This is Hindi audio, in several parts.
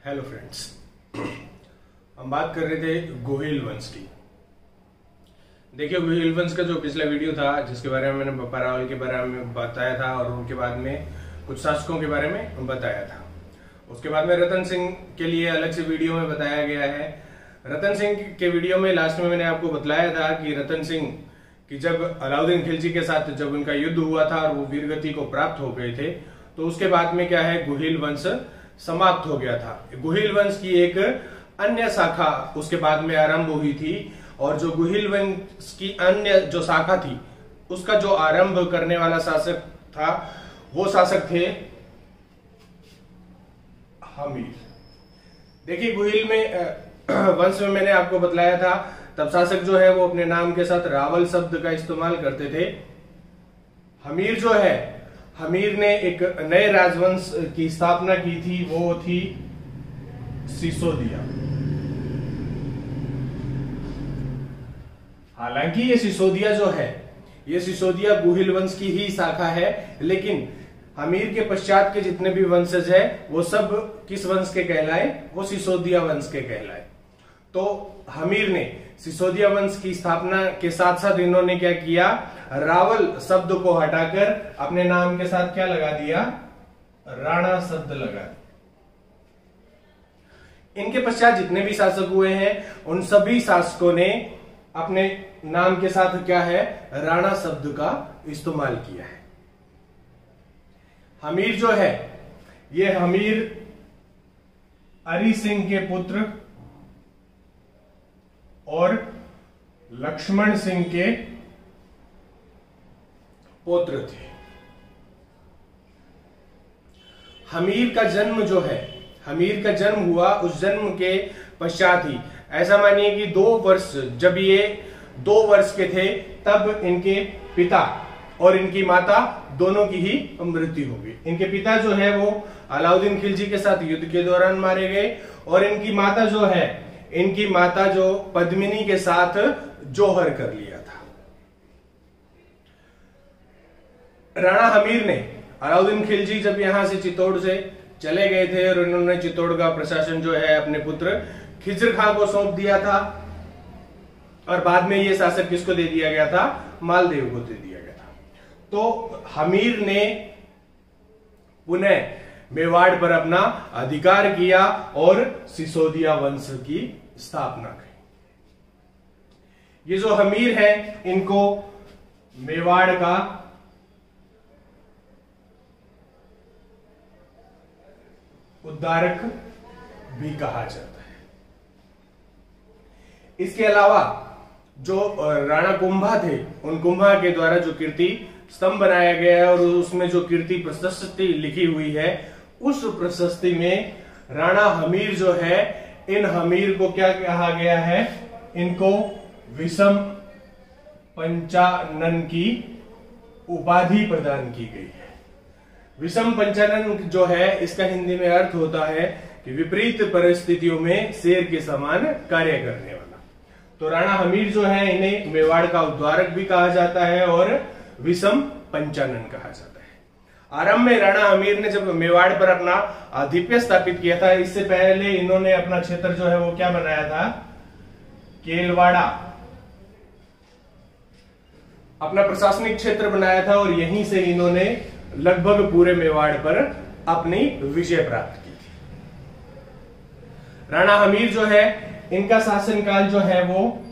हेलो फ्रेंड्स, हम बात कर रहे थे गोहिल वंश की। देखिए, गोहिल वंश का जो पिछला वीडियो था जिसके बारे में मैंने परावल के बारे में बताया था और उनके बाद में कुछ शासकों के बारे में बताया था। उसके बाद में रतन सिंह के लिए अलग से वीडियो में बताया गया है। रतन सिंह के वीडियो में लास्ट में मैंने आपको बतलाया था कि रतन सिंह की जब अलाउद्दीन खिलजी के साथ जब उनका युद्ध हुआ था और वो वीरगति को प्राप्त हो गए थे, तो उसके बाद में क्या है, गोहिल वंश समाप्त हो गया था। गोहिल वंश की एक अन्य शाखा उसके बाद में आरंभ हुई थी, और जो गोहिल वंश की अन्य जो शाखा थी उसका जो आरंभ करने वाला शासक था वो शासक थे हमीर। देखिए, गोहिल में वंश में मैंने आपको बतलाया था तब शासक जो है वो अपने नाम के साथ रावल शब्द का इस्तेमाल करते थे। हमीर जो है, हमीर ने एक नए राजवंश की स्थापना की थी, वो थी सिसोदिया। हालांकि ये सिसोदिया जो है, ये सिसोदिया गोहिल वंश की ही शाखा है, लेकिन हमीर के पश्चात के जितने भी वंशज है वो सब किस वंश के कहलाए, वो सिसोदिया वंश के कहलाए। तो हमीर ने सिसोदिया वंश की स्थापना के साथ साथ इन्होंने क्या किया, रावल शब्द को हटाकर अपने नाम के साथ क्या लगा दिया, राणा शब्द लगा दिया। इनके पश्चात जितने भी शासक हुए हैं उन सभी शासकों ने अपने नाम के साथ क्या है, राणा शब्द का इस्तेमाल किया है। हमीर जो है, ये हमीर अरी सिंह के पुत्र और लक्ष्मण सिंह के पुत्र थे। हमीर का जन्म जो है, हमीर का जन्म हुआ, उस जन्म के पश्चात ही ऐसा मानिए कि 2 वर्ष, जब ये 2 वर्ष के थे तब इनके पिता और इनकी माता दोनों की ही मृत्यु हो गई। इनके पिता जो है वो अलाउद्दीन खिलजी के साथ युद्ध के दौरान मारे गए, और इनकी माता जो है, इनकी माता जो पद्मिनी के साथ जौहर कर लिया था। राणा हमीर ने, अलाउद्दीन खिलजी जब यहां से चित्तौड़ से चले गए थे और इन्होंने चित्तौड़ का प्रशासन जो है अपने पुत्र खिज्र खां को सौंप दिया था, और बाद में ये शासक किसको दे दिया गया था, मालदेव को दे दिया गया था। तो हमीर ने पुनः मेवाड़ पर अपना अधिकार किया और सिसोदिया वंश की स्थापना की। ये जो हमीर है, इनको मेवाड़ का उद्धारक भी कहा जाता है। इसके अलावा जो राणा कुंभा थे, उन कुंभा के द्वारा जो कीर्ति स्तंभ बनाया गया है और उसमें जो कीर्ति प्रशस्ति लिखी हुई है, उस प्रशस्ति में राणा हमीर जो है, इन हमीर को क्या कहा गया है, इनको विषम पंचानन की उपाधि प्रदान की गई है। विषम पंचानन जो है, इसका हिंदी में अर्थ होता है कि विपरीत परिस्थितियों में शेर के समान कार्य करने वाला। तो राणा हमीर जो है, इन्हें मेवाड़ का उद्धारक भी कहा जाता है और विषम पंचानन कहा जाता है। आरंभ में राणा हमीर ने जब मेवाड़ पर अपना आधिपत्य स्थापित किया था, इससे पहले इन्होंने अपना क्षेत्र जो है वो क्या बनाया था, केलवाड़ा अपना प्रशासनिक क्षेत्र बनाया था, और यहीं से इन्होंने लगभग पूरे मेवाड़ पर अपनी विजय प्राप्त की थी। राणा हमीर जो है, इनका शासनकाल जो है वो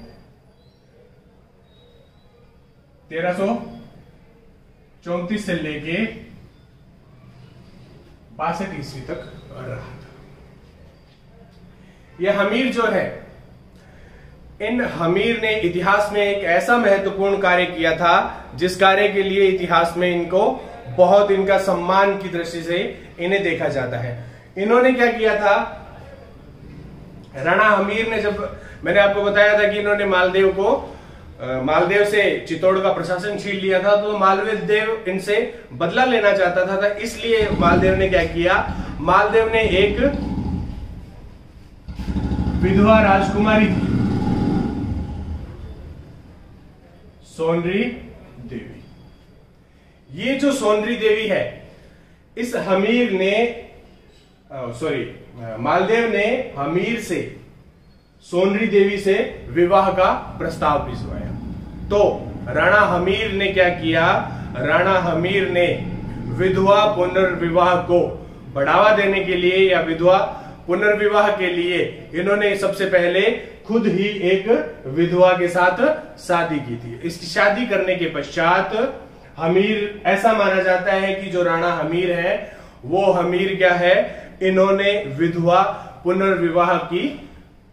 1334 से लेके 62 ईस्वी तक रहा था। यह हमीर जो है, इन हमीर ने इतिहास में एक ऐसा महत्वपूर्ण कार्य किया था जिस कार्य के लिए इतिहास में इनको बहुत, इनका सम्मान की दृष्टि से इन्हें देखा जाता है। इन्होंने क्या किया था, राणा हमीर ने, जब मैंने आपको बताया था कि इन्होंने मालदेव से चित्तौड़ का प्रशासन छीन लिया था, तो मालदेव इनसे बदला लेना चाहता था, इसलिए मालदेव ने क्या किया, मालदेव ने एक विधवा राजकुमारी थी, सोनरी देवी। ये जो सोनरी देवी है, इस हमीर ने मालदेव ने हमीर से सोनरी देवी से विवाह का प्रस्ताव भिजवाया। तो राणा हमीर ने क्या किया? राणा हमीर ने विधवा पुनर्विवाह को बढ़ावा देने के लिए या विधवा पुनर्विवाह के लिए इन्होंने सबसे पहले खुद ही एक विधवा के साथ शादी की थी। इसकी शादी करने के पश्चात हमीर, ऐसा माना जाता है कि जो राणा हमीर है वो हमीर क्या है, इन्होंने विधवा पुनर्विवाह की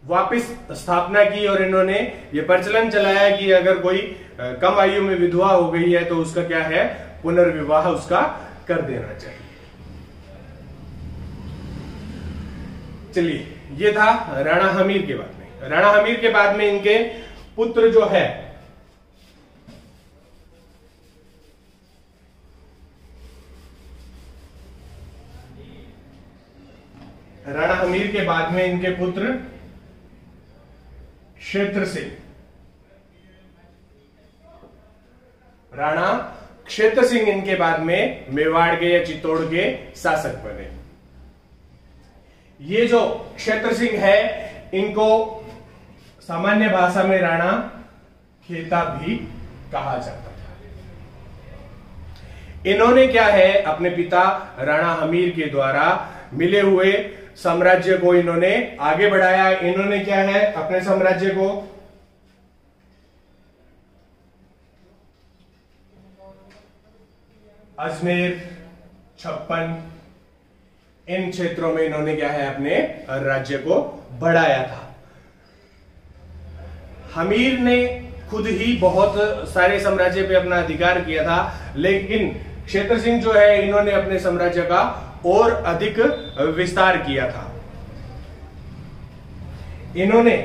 वापस स्थापना की और इन्होंने ये प्रचलन चलाया कि अगर कोई कम आयु में विधवा हो गई है तो उसका क्या है, पुनर्विवाह उसका कर देना चाहिए। चलिए, ये था राणा हमीर के बाद में। राणा हमीर के बाद में इनके पुत्र जो है, राणा हमीर के बाद में इनके पुत्र क्षेत्र सिंह, राणा क्षेत्र सिंह इनके बाद में मेवाड़ के या चित्तौड़ के शासक बने। ये जो क्षेत्र सिंह है इनको सामान्य भाषा में राणा खेता भी कहा जाता था। इन्होंने क्या है, अपने पिता राणा हमीर के द्वारा मिले हुए साम्राज्य को इन्होंने आगे बढ़ाया। इन्होंने क्या है, अपने साम्राज्य को अजमेर, छप्पन, इन क्षेत्रों में इन्होंने क्या है, अपने राज्य को बढ़ाया था। हमीर ने खुद ही बहुत सारे साम्राज्य पे अपना अधिकार किया था, लेकिन क्षेत्र सिंह जो है इन्होंने अपने साम्राज्य का और अधिक विस्तार किया था। इन्होंने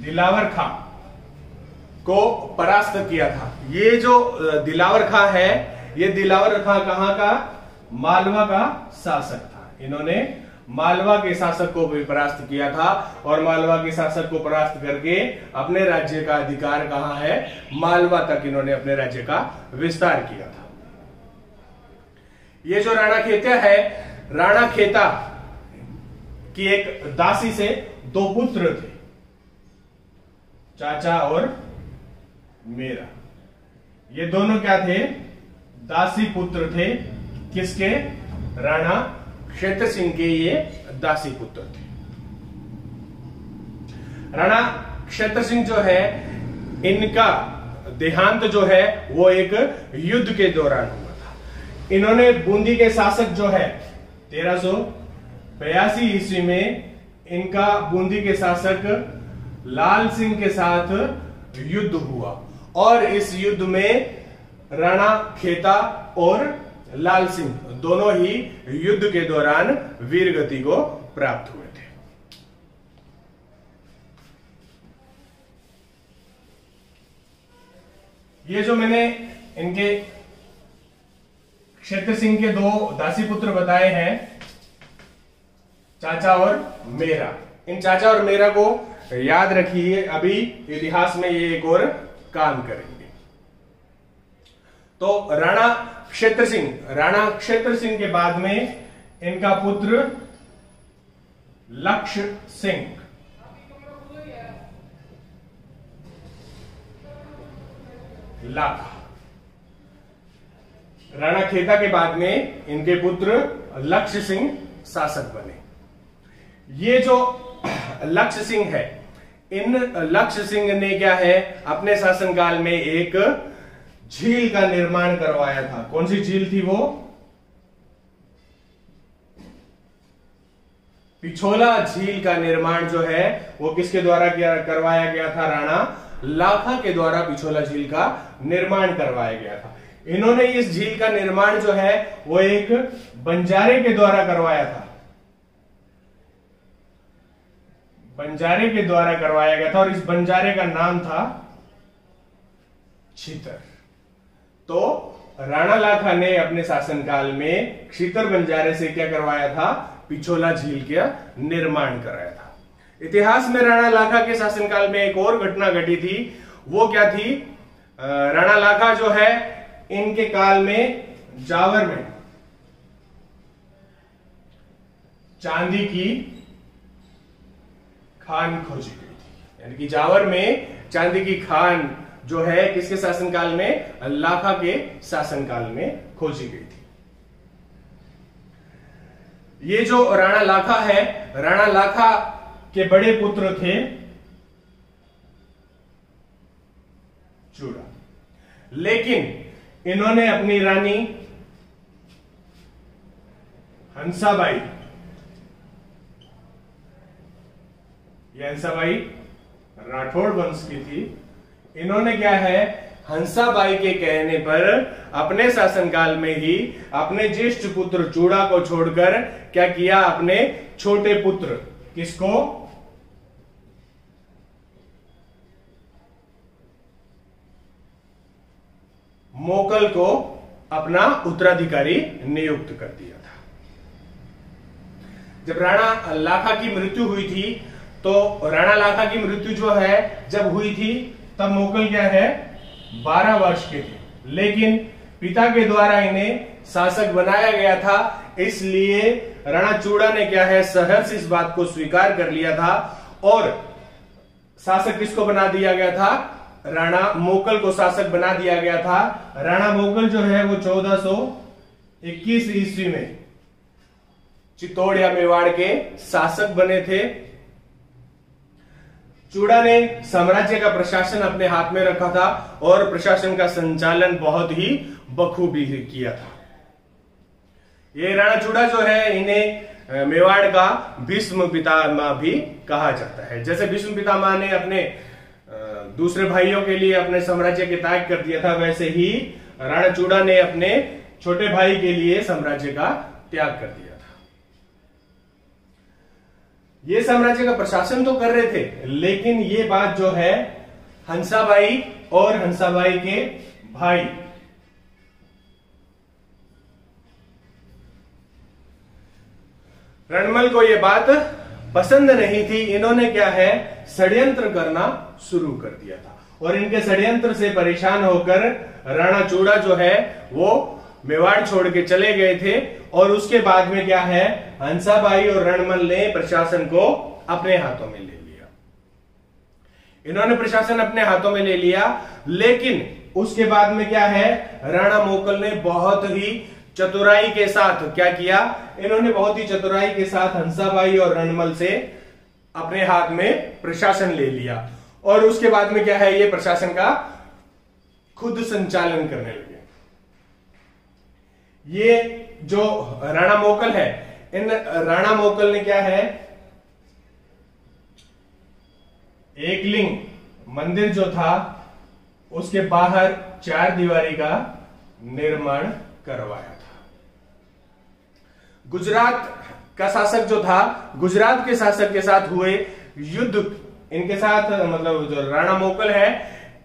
दिलावर खां को परास्त किया था। ये जो दिलावर खां है, ये दिलावर खां कहां का, मालवा का शासक था। इन्होंने मालवा के शासक को भी परास्त किया था और मालवा के शासक को परास्त करके अपने राज्य का अधिकार कहां है, मालवा तक इन्होंने अपने राज्य का विस्तार किया था। ये जो राणा खेता है, राणा खेता की एक दासी से दो पुत्र थे, चाचा और मेरा। ये दोनों क्या थे, दासी पुत्र थे। किसके, राणा क्षेत्र सिंह के ये दासी पुत्र थे। राणा क्षेत्र सिंह जो है, इनका देहांत जो है वो एक युद्ध के दौरान हुआ था। इन्होंने बूंदी के शासक जो है 1382 ईस्वी में इनका बूंदी के शासक लाल सिंह के साथ युद्ध हुआ और इस युद्ध में राणा खेता और लाल सिंह दोनों ही युद्ध के दौरान वीर गति को प्राप्त हुए थे। ये जो मैंने इनके क्षेत्र सिंह के दो दासी पुत्र बताए हैं, चाचा और मेरा, इन चाचा और मेरा को याद रखिए, अभी इतिहास में ये एक और काम करेंगे। तो राणा क्षेत्र सिंह के बाद में इनका पुत्र लक्ष्य सिंह, लाखा। राणा खेता के बाद में इनके पुत्र लक्ष्य सिंह शासक बने। ये जो लक्ष्य सिंह है, इन लक्ष्य सिंह ने क्या है, अपने शासनकाल में एक झील का निर्माण करवाया था। कौन सी झील थी वो, पिछोला झील का निर्माण जो है वो किसके द्वारा करवाया गया था, राणा लाखा के द्वारा पिछोला झील का निर्माण करवाया गया था। इन्होंने इस झील का निर्माण जो है वो एक बंजारे के द्वारा करवाया था, बंजारे के द्वारा करवाया गया था और इस बंजारे का नाम था क्षितर। तो राणा लाखा ने अपने शासनकाल में क्षितर बंजारे से क्या करवाया था, पिछोला झील का निर्माण कराया था। इतिहास में राणा लाखा के शासनकाल में एक और घटना घटी थी। वो क्या थी, राणा लाखा जो है इनके काल में जावर में चांदी की खान खोजी गई थी। यानी कि जावर में चांदी की खान जो है किसके शासनकाल में, लाखा के शासनकाल में खोजी गई थी। ये जो राणा लाखा है, राणा लाखा के बड़े पुत्र थे चूड़ा, लेकिन इन्होंने अपनी रानी हंसाबाई, ये हंसाबाई राठौड़ वंश की थी, इन्होंने क्या है, हंसाबाई के कहने पर अपने शासनकाल में ही अपने ज्येष्ठ पुत्र चूड़ा को छोड़कर क्या किया, अपने छोटे पुत्र किसको, मोकल को अपना उत्तराधिकारी नियुक्त कर दिया था। जब राणा लाखा की मृत्यु हुई थी, तो राणा लाखा की मृत्यु जो है जब हुई थी तब मोकल क्या है, 12 वर्ष के थे, लेकिन पिता के द्वारा इन्हें शासक बनाया गया था, इसलिए राणा चूड़ा ने क्या है, सहर्ष इस बात को स्वीकार कर लिया था और शासक किसको बना दिया गया था, राणा मोकल को शासक बना दिया गया था। राणा मोकल जो है वो 1421 ईस्वी में चित्तौड़ या मेवाड़ के शासक बने थे। चूड़ा ने साम्राज्य का प्रशासन अपने हाथ में रखा था और प्रशासन का संचालन बहुत ही बखूबी किया था। ये राणा चूड़ा जो है, इन्हें मेवाड़ का भीष्म पितामह भी कहा जाता है। जैसे भीष्म पितामह ने अपने दूसरे भाइयों के लिए अपने साम्राज्य के त्याग कर दिया था, वैसे ही राणा चूड़ा ने अपने छोटे भाई के लिए साम्राज्य का त्याग कर दिया था। ये साम्राज्य का प्रशासन तो कर रहे थे, लेकिन ये बात जो है हंसाबाई और हंसाबाई के भाई रणमल को यह बात पसंद नहीं थी। इन्होंने क्या है, षड्यंत्र करना शुरू कर दिया था और इनके षड्यंत्र से परेशान होकर राणा चूड़ा जो है वो मेवाड़ छोड़ के चले गए थे और उसके बाद में क्या है, हंसाबाई और रणमल ने प्रशासन को अपने हाथों में ले लिया। इन्होंने प्रशासन अपने हाथों में ले लिया, लेकिन उसके बाद में क्या है, राणा मोकल ने बहुत ही चतुराई के साथ क्या किया, इन्होंने बहुत ही चतुराई के साथ हंसाबाई और रणमल से अपने हाथ में प्रशासन ले लिया और उसके बाद में क्या है, ये प्रशासन का खुद संचालन करने लगे। ये जो राणा मोकल है, इन राणा मोकल ने क्या है, एकलिंग मंदिर जो था उसके बाहर 4 दीवारी का निर्माण करवाया था। गुजरात का शासक जो था, गुजरात के शासक के साथ हुए युद्ध, इनके साथ मतलब जो राणा मोकल है,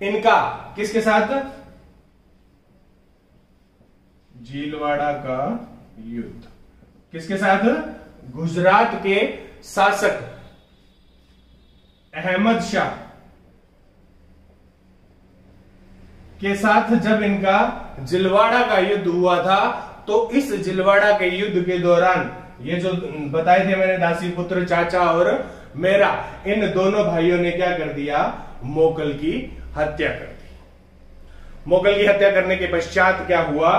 इनका किसके साथ, झीलवाड़ा का युद्ध किसके साथ, गुजरात के शासक अहमद शाह के साथ जब इनका झीलवाड़ा का युद्ध हुआ था, तो इस झीलवाड़ा के युद्ध के दौरान ये जो बताए थे मैंने, दासी पुत्र चाचा और मेरा, इन दोनों भाइयों ने क्या कर दिया, मोकल की हत्या कर दी। मोकल की हत्या करने के पश्चात क्या हुआ,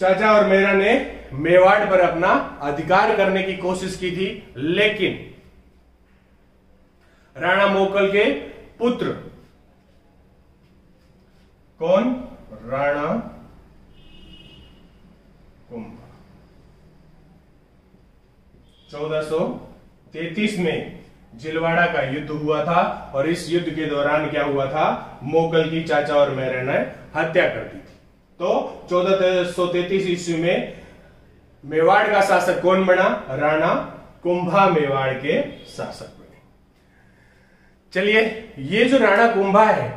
चाचा और मेरा ने मेवाड़ पर अपना अधिकार करने की कोशिश की थी, लेकिन राणा मोकल के पुत्र कौन, राणा कुंभा 1433 में झीलवाड़ा का युद्ध हुआ था और इस युद्ध के दौरान क्या हुआ था, मोकल की चाचा और मेरे ने हत्या कर दी थी। तो 1433 ईस्वी में मेवाड़ का शासक कौन बना, राणा कुंभा मेवाड़ के शासक बने। चलिए, ये जो राणा कुंभा है,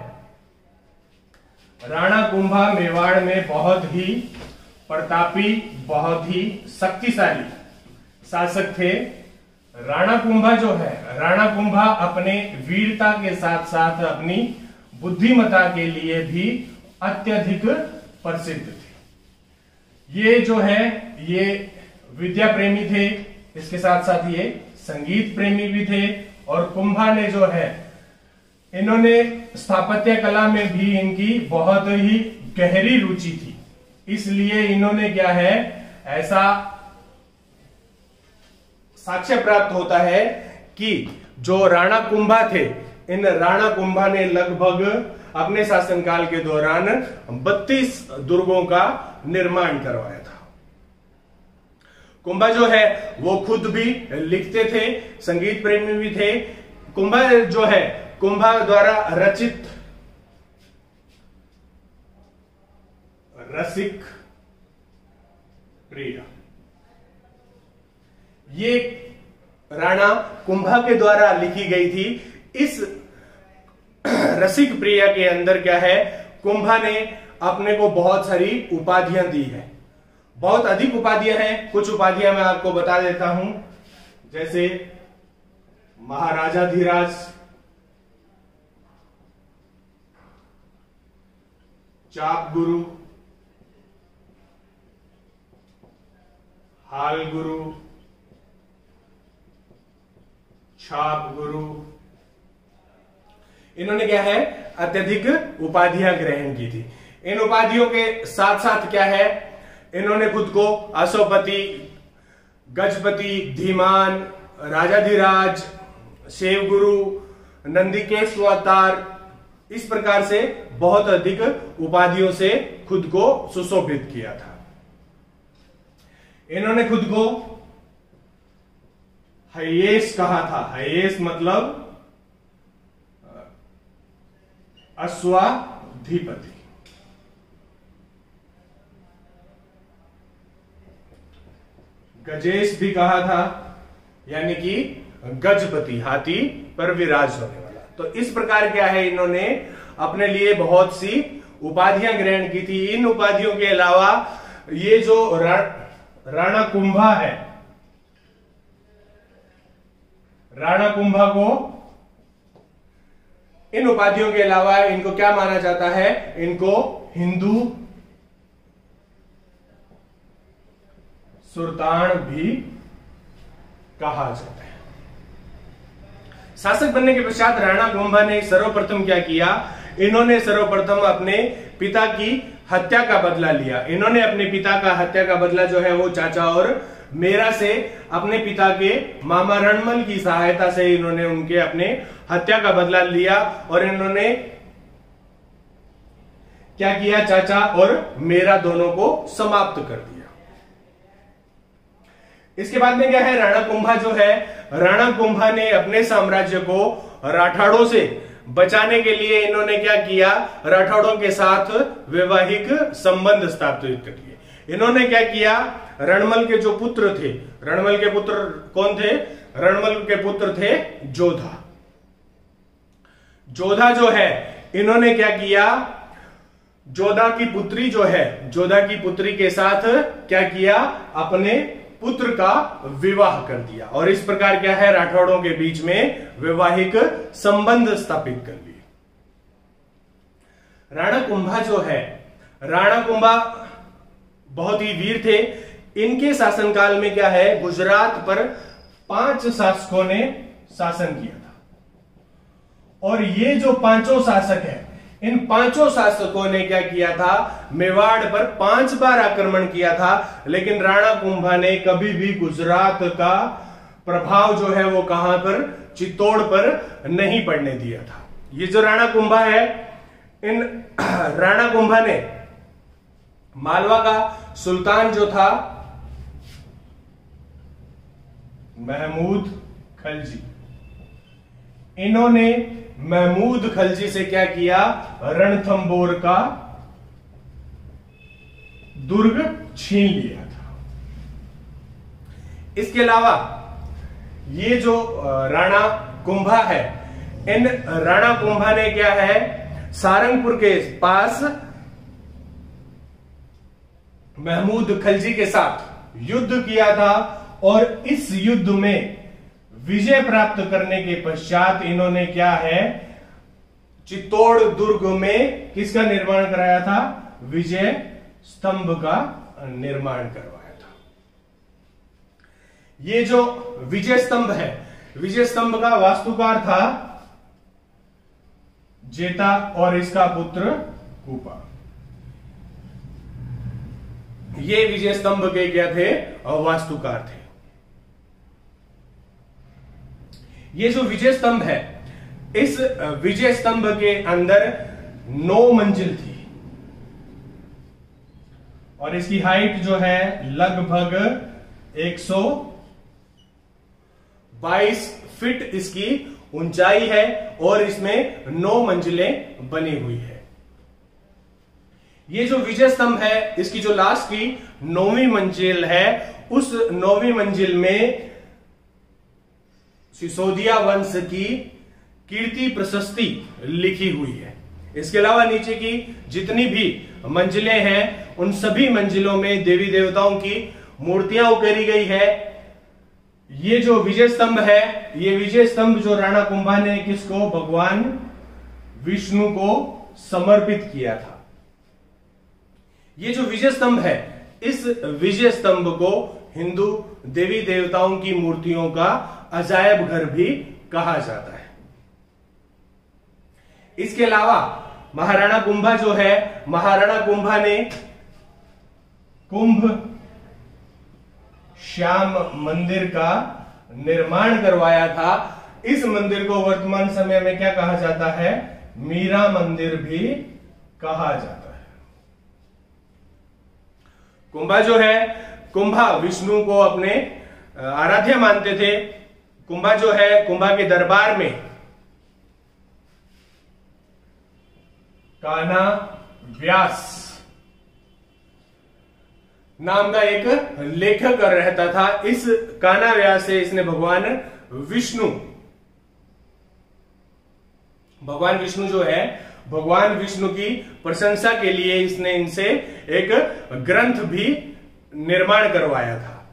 राणा कुंभा मेवाड़ में बहुत ही प्रतापी, बहुत ही शक्तिशाली शासक थे। राणा कुंभा जो है, राणा कुंभा अपने वीरता के साथ साथ अपनी बुद्धिमता के लिए भी अत्यधिक प्रसिद्ध थे। ये जो है ये विद्या प्रेमी थे, इसके साथ साथ ये संगीत प्रेमी भी थे। और कुंभा ने जो है इन्होंने स्थापत्य कला में भी इनकी बहुत ही गहरी रुचि थी, इसलिए इन्होंने क्या है ऐसा साक्ष्य प्राप्त होता है कि जो राणा कुंभा थे, इन राणा कुंभा ने लगभग अपने शासनकाल के दौरान 32 दुर्गों का निर्माण करवाया था। कुंभा जो है वो खुद भी लिखते थे, संगीत प्रेमी भी थे। कुंभा जो है कुंभा द्वारा रचित रसिक प्रिया, ये राणा कुंभा के द्वारा लिखी गई थी। इस रसिक प्रिया के अंदर क्या है, कुंभा ने अपने को बहुत सारी उपाधियां दी है, बहुत अधिक उपाधियां हैं। कुछ उपाधियां मैं आपको बता देता हूं, जैसे महाराजाधिराज, चाप गुरु, हाल गुरु, छाप गुरु, इन्होंने क्या है अत्यधिक उपाधियां ग्रहण की थी। इन उपाधियों के साथ साथ क्या है, इन्होंने खुद को अशोपति, गजपति, धीमान, राजाधिराज, शिवगुरु, नंदिकेश अवतार, इस प्रकार से बहुत अधिक उपाधियों से खुद को सुशोभित किया था। इन्होंने खुद को हयेश कहा था। हयेश मतलब अश्वाधिपति। गजेश भी कहा था, यानी कि गजपति, हाथी पर विराज होने वाला। तो इस प्रकार क्या है, इन्होंने अपने लिए बहुत सी उपाधियां ग्रहण की थी। इन उपाधियों के अलावा ये जो राणा कुंभा है, राणा कुंभा को इन उपाधियों के अलावा इनको क्या माना जाता है, इनको हिंदू सुल्तान भी कहा जाता है। शासक बनने के पश्चात राणा कुंभा ने सर्वप्रथम क्या किया, इन्होंने सर्वप्रथम अपने पिता की हत्या का बदला लिया। इन्होंने अपने पिता का हत्या का बदला जो है वो चाचा और मेरा से अपने पिता के मामा रणमल की सहायता से इन्होंने उनके अपने हत्या का बदला लिया। और इन्होंने क्या किया, चाचा और मेरा दोनों को समाप्त कर दिया। इसके बाद में क्या है, राणा कुंभा जो है, राणा कुंभा ने अपने साम्राज्य को राठौड़ों से बचाने के लिए इन्होंने क्या किया, राठौड़ों के साथ वैवाहिक संबंध स्थापित कर लिए। इन्होंने क्या किया, रणमल के जो पुत्र थे, रणमल के पुत्र कौन थे, रणमल के पुत्र थे जोधा। जोधा जो है, इन्होंने क्या किया, जोधा की पुत्री जो है, जोधा की पुत्री के साथ क्या किया, अपने पुत्र का विवाह कर दिया। और इस प्रकार क्या है, राठौड़ों के बीच में वैवाहिक संबंध स्थापित कर लिए। राणा कुंभा जो है, राणा कुंभा बहुत ही वीर थे। इनके शासनकाल में क्या है, गुजरात पर 5 शासकों ने शासन किया था। और ये जो 5 शासक हैं, इन 5 शासकों ने क्या किया था, मेवाड़ पर 5 बार आक्रमण किया था। लेकिन राणा कुंभा ने कभी भी गुजरात का प्रभाव जो है वो कहां पर, चित्तौड़ पर नहीं पड़ने दिया था। ये जो राणा कुंभा है, इन राणा कुंभा ने मालवा का सुल्तान जो था महमूद खलजी, इन्होंने महमूद खलजी से क्या किया, रणथंबोर का दुर्ग छीन लिया था। इसके अलावा ये जो राणा कुंभा है, इन राणा कुंभा ने क्या है, सारंगपुर के पास महमूद खलजी के साथ युद्ध किया था। और इस युद्ध में विजय प्राप्त करने के पश्चात इन्होंने क्या है, चित्तौड़ दुर्ग में किसका निर्माण कराया था? विजय स्तंभ का निर्माण करवाया था। ये जो विजय स्तंभ है, विजय स्तंभ का वास्तुकार था जेता और इसका पुत्र कूपा। ये विजय स्तंभ के क्या थे? वास्तुकार थे। ये जो विजय स्तंभ है, इस विजय स्तंभ के अंदर 9 मंजिल थी और इसकी हाइट जो है लगभग 122 फीट इसकी ऊंचाई है और इसमें 9 मंजिलें बनी हुई है। ये जो विजय स्तंभ है, इसकी जो लास्ट की 9वीं मंजिल है, उस 9वीं मंजिल में सिसोदिया वंश की कीर्ति प्रशस्ति लिखी हुई है। इसके अलावा नीचे की जितनी भी मंजिलें हैं, उन सभी मंजिलों में देवी देवताओं की मूर्तियां उकेरी गई है। ये जो विजय स्तंभ है, ये विजय स्तंभ जो राणा कुंभा ने किसको? भगवान विष्णु को समर्पित किया था। ये जो विजय स्तंभ है, इस विजय स्तंभ को हिंदू देवी देवताओं की मूर्तियों का अजायब घर भी कहा जाता है। इसके अलावा महाराणा कुंभा जो है, महाराणा कुंभा ने कुंभ श्याम मंदिर का निर्माण करवाया था। इस मंदिर को वर्तमान समय में क्या कहा जाता है? मीरा मंदिर भी कहा जाता है। कुंभा जो है, कुंभा विष्णु को अपने आराध्य मानते थे। कुंभा जो है, कुंभा के दरबार में कान्हा व्यास नाम का एक लेखक रहता था। इस कान्हा व्यास से इसने भगवान विष्णु जो है, भगवान विष्णु की प्रशंसा के लिए इसने इनसे एक ग्रंथ भी निर्माण करवाया था।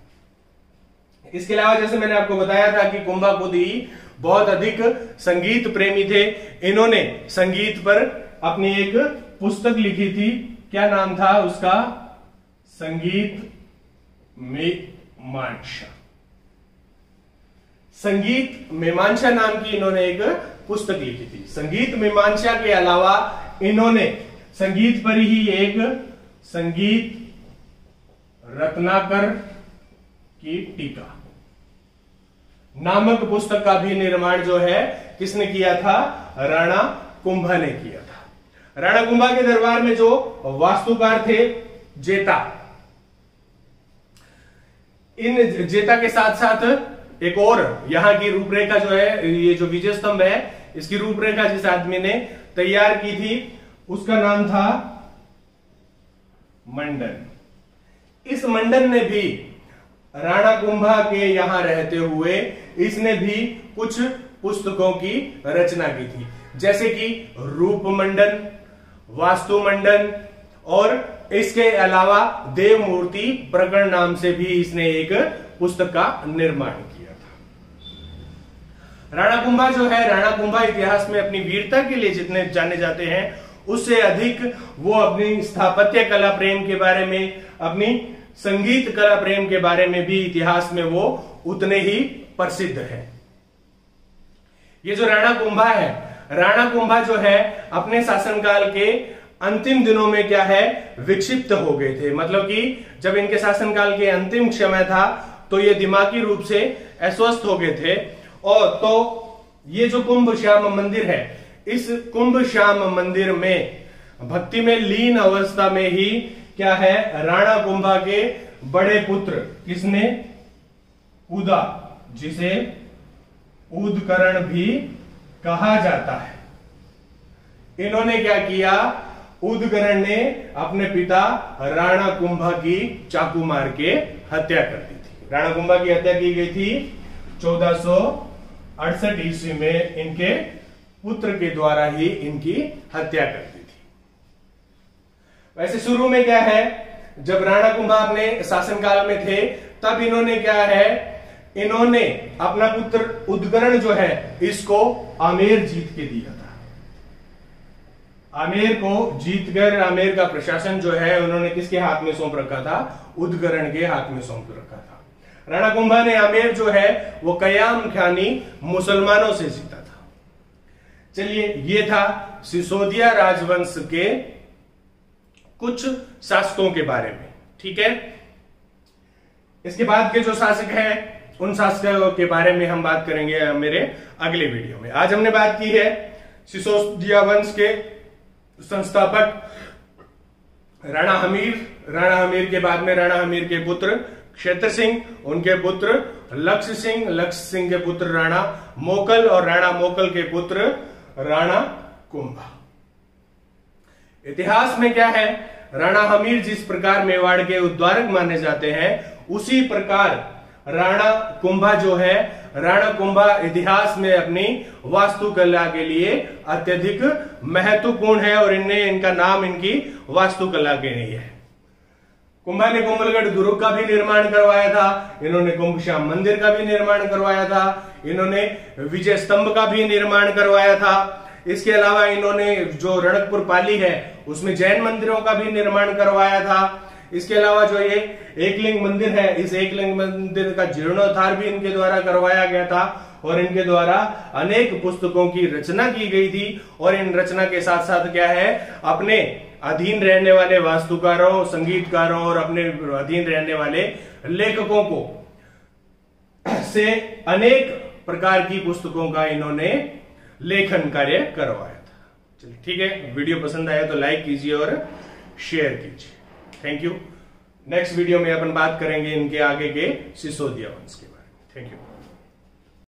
इसके अलावा जैसे मैंने आपको बताया था कि कुंभा खुद ही बहुत अधिक संगीत प्रेमी थे। इन्होंने संगीत पर अपनी एक पुस्तक लिखी थी। क्या नाम था उसका? संगीत मीमांसा। संगीत मीमांसा नाम की इन्होंने एक पुस्तक लिखी थी। संगीत मीमांसा के अलावा इन्होंने संगीत पर ही एक संगीत रत्नाकर की टीका नामक पुस्तक का भी निर्माण जो है किसने किया था? राणा कुंभा ने किया था। राणा कुंभा के दरबार में जो वास्तुकार थे जेता, इन जेता के साथ साथ एक और यहां की रूपरेखा जो है, ये जो विजय स्तंभ है, इसकी रूपरेखा जिस आदमी ने तैयार की थी उसका नाम था मंडन। इस मंडन ने भी राणा कुंभा के यहां रहते हुए इसने भी कुछ पुस्तकों की रचना की थी, जैसे कि रूप मंडन, वास्तु मंडन और इसके अलावा देव मूर्ति प्रकरण नाम से भी इसने एक पुस्तक का निर्माण किया था। राणा कुंभा जो है, राणा कुंभा इतिहास में अपनी वीरता के लिए जितने जाने जाते हैं उससे अधिक वो अपनी स्थापत्य कला प्रेम के बारे में, अपनी संगीत कला प्रेम के बारे में भी इतिहास में वो उतने ही प्रसिद्ध है। ये जो राणा कुंभा है, राणा कुंभा जो है अपने शासनकाल के अंतिम दिनों में क्या है, विक्षिप्त हो गए थे। मतलब कि जब इनके शासनकाल के अंतिम समय था तो ये दिमागी रूप से अस्वस्थ हो गए थे। और तो ये जो कुंभ श्याम मंदिर है, इस कुंभ श्याम मंदिर में भक्ति में लीन अवस्था में ही क्या है, राणा कुंभा के बड़े पुत्र किसने? उदा, जिसे उदकरण भी कहा जाता है। इन्होंने क्या किया? उदकरण ने अपने पिता राणा कुंभा की चाकू मार के हत्या कर दी थी। राणा कुंभा की हत्या की गई थी 1468 ईस्वी में। इनके पुत्र के द्वारा ही इनकी हत्या कर दी थी। वैसे शुरू में क्या है, जब राणा कुंभा अपने शासनकाल में थे तब इन्होंने क्या है, इन्होंने अपना पुत्र उदकरण जो है इसको आमेर जीत के दिया था। आमेर को जीतकर आमेर का प्रशासन जो है उन्होंने किसके हाथ में सौंप रखा था? उदगरण के हाथ में सौंप रखा था। राणा कुंभा ने आमेर जो है वो कयाम खानी मुसलमानों से जीता था। चलिए, ये था सिसोदिया राजवंश के कुछ शासकों के बारे में। ठीक है, इसके बाद के जो शासक हैं उन शासकों के बारे में हम बात करेंगे मेरे अगले वीडियो में। आज हमने बात की है सिसोदिया वंश के संस्थापक राणा हमीर के बाद में राणा हमीर के पुत्र क्षेत्र सिंह, उनके पुत्र लक्ष्य सिंह के पुत्र राणा मोकल और राणा मोकल के पुत्र राणा कुंभा। इतिहास में क्या है, राणा हमीर जिस प्रकार मेवाड़ के उद्धारक माने जाते हैं, उसी प्रकार राणा कुंभा जो है, राणा कुंभा इतिहास में अपनी वास्तुकला के लिए अत्यधिक महत्वपूर्ण है और इनका नाम इनकी वास्तुकला के लिए है। कुंभा ने कुंभलगढ़ दुर्ग का भी निर्माण करवाया था, इन्होंने कुंभश्याम मंदिर का भी निर्माण करवाया था, इन्होंने विजय स्तंभ का भी निर्माण करवाया था। इसके अलावा इन्होंने जो रणकपुर पाली है उसमें जैन मंदिरों का भी निर्माण करवाया था। इसके अलावा जो ये एकलिंग मंदिर है, इस एकलिंग मंदिर का जीर्णोद्धार भी इनके द्वारा करवाया गया था और इनके द्वारा अनेक पुस्तकों की रचना की गई थी। और इन रचना के साथ साथ क्या है, अपने अधीन रहने वाले वास्तुकारों, संगीतकारों और अपने अधीन रहने वाले लेखकों को से अनेक प्रकार की पुस्तकों का इन्होंने लेखन कार्य करवाया था। चलिए ठीक है, वीडियो पसंद आया तो लाइक कीजिए और शेयर कीजिए। Thank you. नेक्स्ट वीडियो में अपन बात करेंगे इनके आगे के सिसोदिया वंश के बारे में। Thank you.